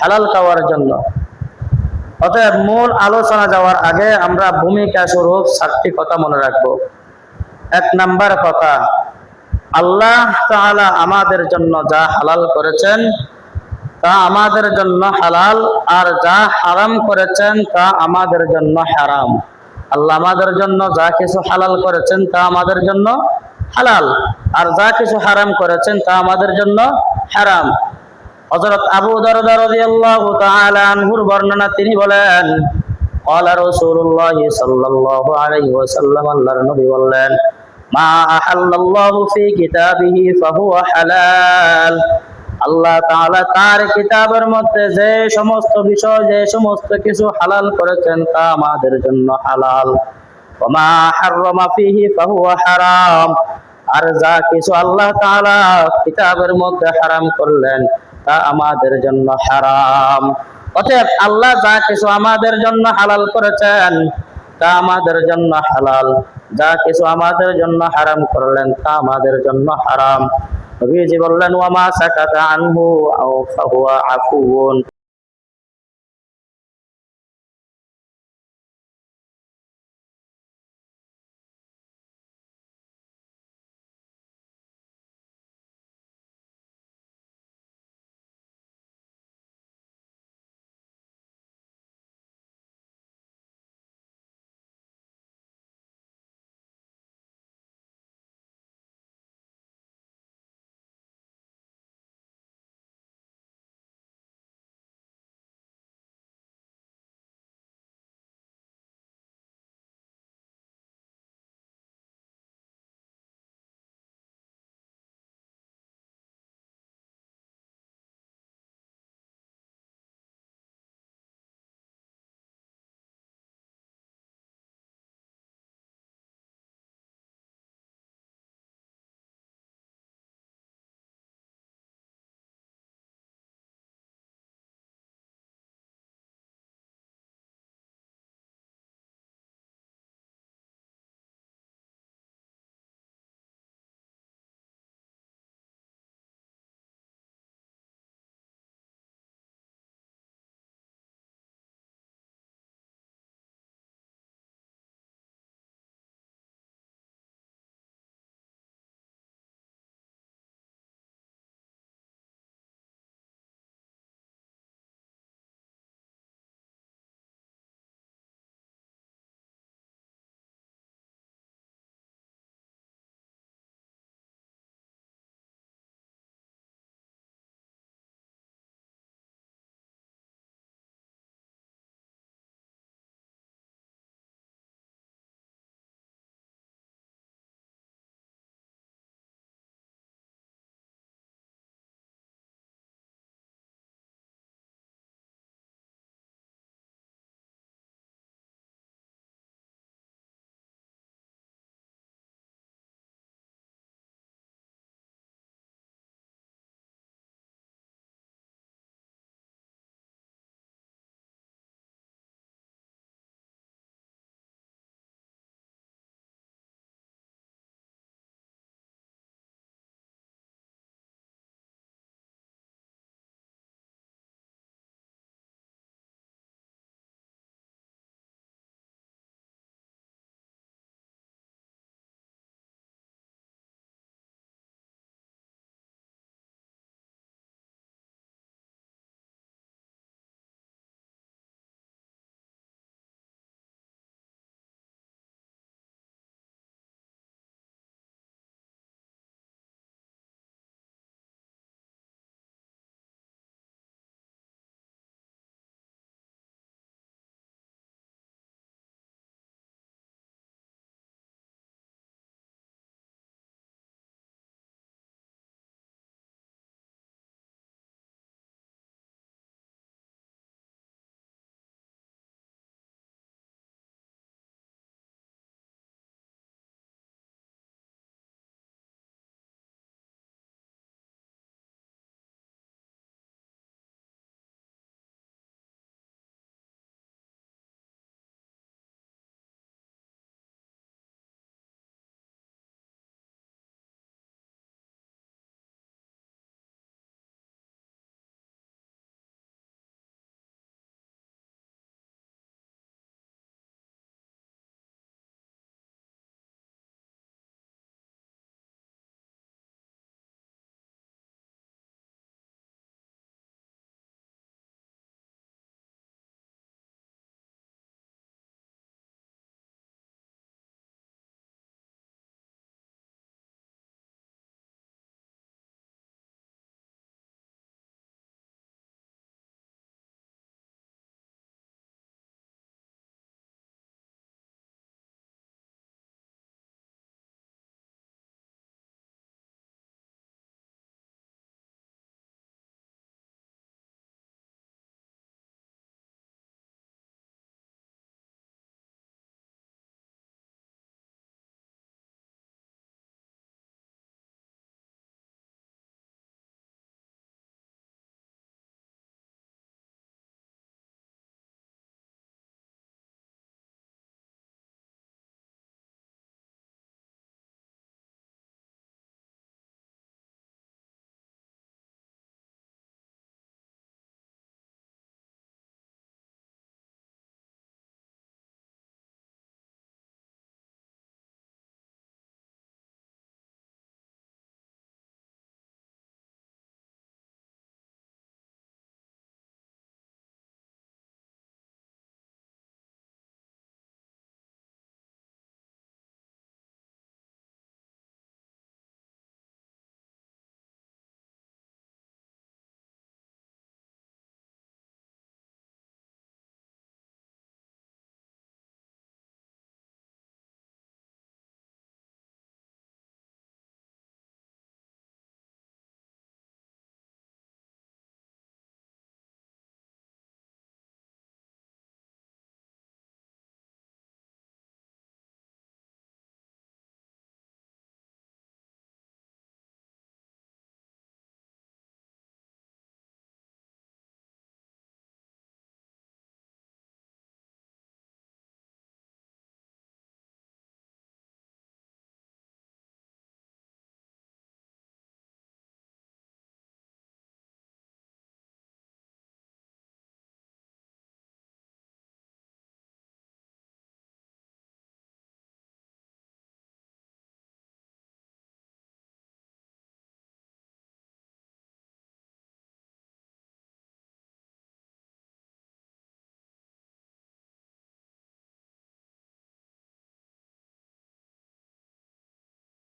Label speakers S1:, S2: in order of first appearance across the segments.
S1: হালাল খাওয়ার জন্য। অতএব মূল আলোচনা যাওয়ার আগে আমরা ভূমিকা স্বরূপ 7টি কথা মনে রাখবো। 1 নাম্বার কথা, আল্লাহ তাআলা আমাদের জন্য যা হালাল করেছেন তা আমাদের জন্য হালাল, আর যা হারাম করেছেন তা আমাদের জন্য হারাম। আল্লাহ আমাদের জন্য যা কিছু হালাল করেছেন তা আমাদের জন্য হালাল, আর যা কিছু হারাম করেছেন তা আমাদের জন্য হারাম। হযরত আবু দারদা রাদিয়াল্লাহু তাআলা আনহুর বর্ণনা, তিনি বলেন, ক্বালা রাসূলুল্লাহ সাল্লাল্লাহু আলাইহি ওয়াসাল্লাম, আল্লাহর নবী বললেন, মা আহাল্লাল্লাহু ফি কিতাবিহি ফাহুয়া হালাল। আল্লাহ তাআলা তার কিতাবের মধ্যে যে সমস্ত বিষয়, যে সমস্ত কিছু হালাল করেছেন তা আমাদের জন্য হালাল। ওয়া মা হাররামা ফিহি ফাহুয়া হারাম। আর যা কিছু আল্লাহ তাআলা কিতাবের মধ্যে হারাম করলেন তা আমাদের জন্য হারাম। অতএব আল্লাহ যা কিছু আমাদের জন্য হালাল করেছেন তা আমাদের জন্য হালাল, যা কিছু আমাদের জন্য হারাম করলেন তা আমাদের জন্য হারাম। নবীজি বললেন, ওয়া মা সাকাতা আনহু আও ফাহুয়া আফুন।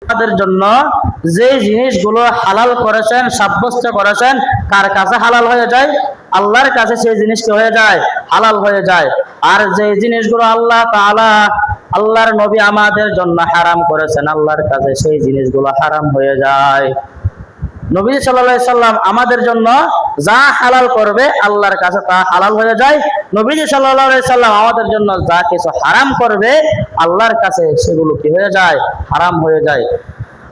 S1: আমাদের জন্য যে জিনিসগুলো হালাল করেছেন, সাব্যস্ত করেছেন, কার কাছে হালাল হয়ে যায়? আল্লাহর কাছে সেই জিনিস কি হয়ে যায়? হালাল হয়ে যায়। আর যে জিনিসগুলো আল্লাহ তাআলা, আল্লাহর নবী আমাদের জন্য হারাম করেছেন, আল্লাহর কাছে সেই জিনিসগুলো হারাম হয়ে যায়। নবী সাল্লাল্লাহু আলাইহি সাল্লাম আমাদের জন্য যা হালাল করবে আল্লাহর কাছে তা হালাল হয়ে যায়। নবী সাল্লাল্লাহু আলাইহি সাল্লাম আমাদের জন্য যা কিছু হারাম করবে আল্লাহর কাছে সেগুলো কি হয়ে যায়? হারাম হয়ে যায়।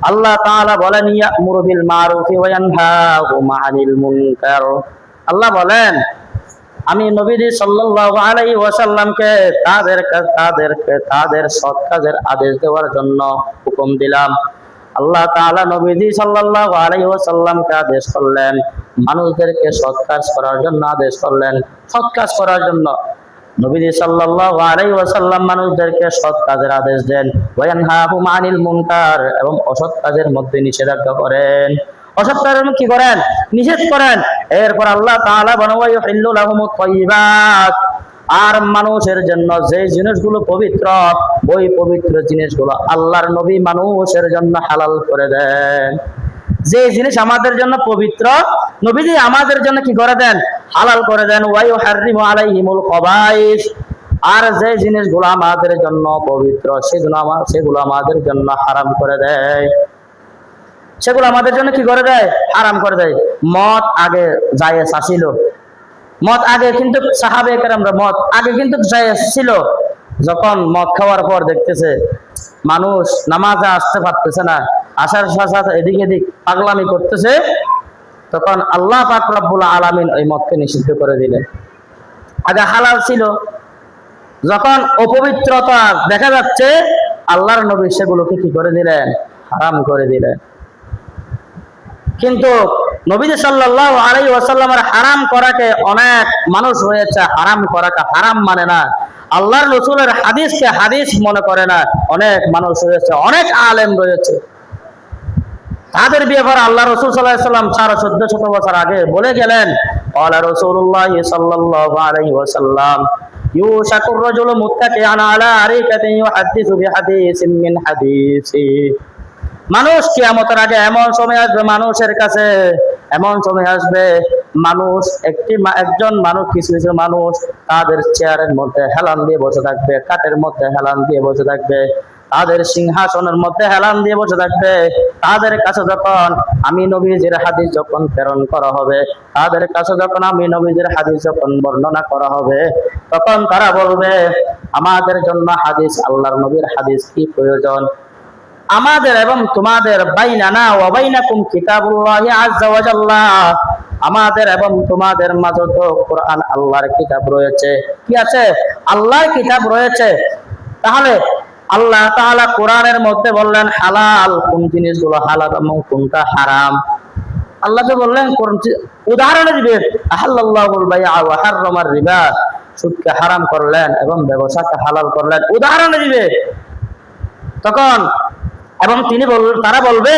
S1: আল্লাহ তাআলা বলেন, ইয়া'মুরু বিল মারুফি ওয়া ইয়ানহা আনিল মুনকার। আল্লাহ বলেন, আমি নবী সাল্লাল্লাহু আলাইহি ওয়াসাল্লামকে তাদের সৎ কাজের আদেশ দেওয়ার জন্য হুকুম দিলাম। আল্লাহ তাআলা নবী সাল্লাল্লাহু আলাইহি ওয়াসাল্লামকে আদেশ করলেন, মানুষদেরকে সৎ কাজ করার জন্য আদেশ করলেন, সৎ কাজ করার জন্য। নবী সাল্লাল্লাহু আলাইহি ওয়াসাল্লাম মানুষদেরকে সৎ কাজের আদেশ দেন, ওয়া ইয়ানহাহুম আনিল মুনকার, এবং অসৎ কাজের মধ্যে নিষেধাজ্ঞা করেন। অসৎ কাজের কি করেন? নিষেধ করেন। এরপর আল্লাহ তাআলা বলেন, ওয়া ইউহিল্লু লাহুমুত তাইয়্যিবাত, আর মানুষের জন্য যে জিনিসগুলো পবিত্র, ওই পবিত্র জিনিসগুলো আল্লাহর নবী মানুষের জন্য হালাল করে দেন। যে জিনিস আমাদের জন্য পবিত্র, নবীজি আমাদের জন্য কি করে দেন? হালাল করে দেন। ওয়া ইউহাররিমু আলাইহিমুল খাবাইস, আর যে জিনিসগুলো আমাদের জন্য পবিত্র সেগুলো আমাদের জন্য হারাম করে দেয়। সেগুলো আমাদের জন্য কি করে দেয়? হারাম করে দেয়। মদ আগে জায়েজ ছিল, মদ আগে কিন্তু সাহাবায়ে কেরামরা মদ আগে কিন্তু জায়েজ ছিল। যখন মদ খাওয়ার পর দেখতেছে মানুষ নামাজে আসতে পারতেছে না, আসার সাথে এদিক এদিক পাগলামি করতেছে, তখন আল্লাহ পাক রব্বুল আলামিন ওই মদকে নিষিদ্ধ করে দিলেন। আগে হালাল ছিল, যখন অপবিত্রতা দেখা যাচ্ছে আল্লাহর নবী সেগুলোকে কি করে দিলেন? হারাম করে দিলেন। কিন্তু নবী সাল্লাল্লাহু আলাইহি ওয়াসাল্লামের হারাম করাকে অনেক মানুষ রয়েছে হারাম করাকে হারাম মানে না, আল্লাহর রাসূলের হাদিসকে হাদিস মনে করে না। অনেক মানুষ রয়েছে, অনেক আলেম রয়েছে, তাদের ব্যাপারে আল্লাহ রাসূল সাল্লাল্লাহু আলাইহি ওয়াসাল্লাম 1400 বছর আগে বলে গেলেন, ক্বালা রাসূলুল্লাহ সাল্লাল্লাহু আলাইহি ওয়াসাল্লাম, ইউশাকুর রাজুলু মুত্তাকিআন আলা আরিকাতিন ইউহাদ্দিসু বিহাদিসিন মিন হাদিসি। মানুষ কিয়ামতের আগে এমন সময় আসবে, মানুষের কাছে এমন সময় আসবে, মানুষ একজন মানুষ, কিছু কিছু মানুষ তাদের চেয়ারের মধ্যে হেলান দিয়ে বসে থাকবে, কাঠের মধ্যে হেলান দিয়ে বসে থাকবে, তাদের সিংহাসনের মধ্যে হেলান দিয়ে বসে থাকবে। তাদের কাছে যখন আমি নবীজির হাদিস যখন প্রেরণ করা হবে, তাদের কাছে যখন আমি নবীজির হাদিস যখন বর্ণনা করা হবে, তখন তারা বলবে, আমাদের জন্য হাদিস, আল্লাহর নবীর হাদিস কি প্রয়োজন? আমাদের এবং তোমাদের বাইনানা ওয়া বাইনাকুম কিতাবুল্লাহি আযজা ওয়া জাল্লা, আমাদের এবং তোমাদের মাঝে তো কোরআন, আল্লাহর কিতাব রয়েছে। কি আছে? আল্লাহর কিতাব রয়েছে। তাহলে আল্লাহ তাআলা কোরআনের মধ্যে বললেন হালাল কোন জিনিসগুলো হালাল এবং কোনটা হারাম। আল্লাহ তো বললেন, উদাহরণ দিবেন, আহাল্লাল্লাহুল বাইআ ওয়া হাররামার রিবা, সুদকে হারাম করলেন এবং ব্যবসাকে হালাল করলেন, উদাহরণ দিবে। তখন এবং তারা বলবে,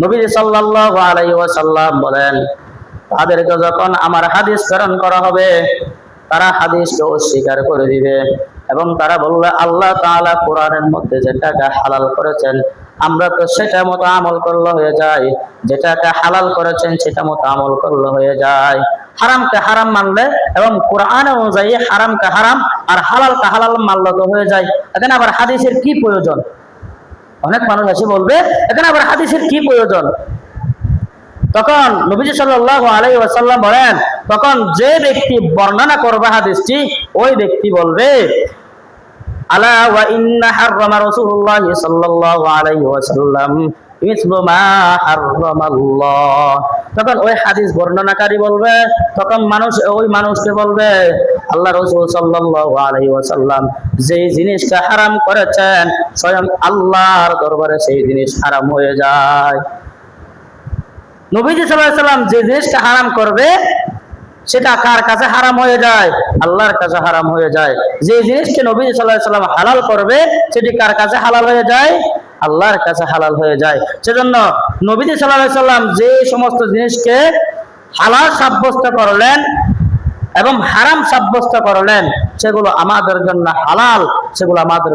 S1: নবী সাল্লাল্লাহু আলাইহি ওয়াসাল্লাম বলেন, তাদেরকে যখন আমার হাদিস প্রেরণ করা হবে, তারা হাদিসকে অস্বীকার করে দিবে এবং তারা বলবে, আল্লাহ তাআলা কোরআনের মধ্যে যেটাকে হালাল করেছেন আমরা তো সেটা মতো আমল করলে হয়ে যায়, যেটাকে হালাল করেছেন সেটা মতো আমল করলে হয়ে যায়। হারামকে হারাম মানলে এবং কোরআন অনুযায়ী হারামকে হারাম আর হালালকে হালাল মানলে তো হয়ে যায়। এখানে আবার হাদিসের কি প্রয়োজন? অনেক মানুষ এসে বলবে, এখানে আবার হাদিসের কি প্রয়োজন? তখন নবীজি সাল্লাল্লাহু আলাইহি ওয়াসাল্লাম বলেন, তখন যে ব্যক্তি বর্ণনা করবে হাদিসটি, ওই ব্যক্তি বলবে, আলা ওয়া ইন্না হাররামা রাসূলুল্লাহ সাল্লাল্লাহু আলাইহি ওয়াসাল্লাম মিসলু মা হাররামাল্লাহ। তখন ওই হাদিস বর্ণনাকারী বলবে, তখন ওই মানুষকে বলবে, আল্লাহ রাসূল সাল্লাল্লাহু আলাইহি ওয়াসাল্লাম যে জিনিসটা হারাম করেছেন স্বয়ং আল্লাহর দরবারে সেই জিনিস হারাম হয়ে যায়। নবীজি সাল্লাল্লাহু আলাইহি ওয়াসাল্লাম যে জিনিসটা হারাম করবে সেটা কার কাছে হারাম হয়ে যায়? আল্লাহর কাছে হারাম হয়ে যায়। যে জিনিসকে নবীজি সাল্লাল্লাহু আলাইহি ওয়াসাল্লাম হালাল করবে সেটি কার কাছে হালাল হয়ে যায়? আল্লাহর কাছে হালাল হয়ে যায়। সেজন্য নবীজি সাল্লাল্লাহু আলাইহি ওয়াসাল্লাম যে সমস্ত জিনিসকে হালাল সাব্যস্ত করলেন এবং হারাম সাব্যস্ত করলেন সেগুলো আমাদের জন্য হালাল, সেগুলো আমাদের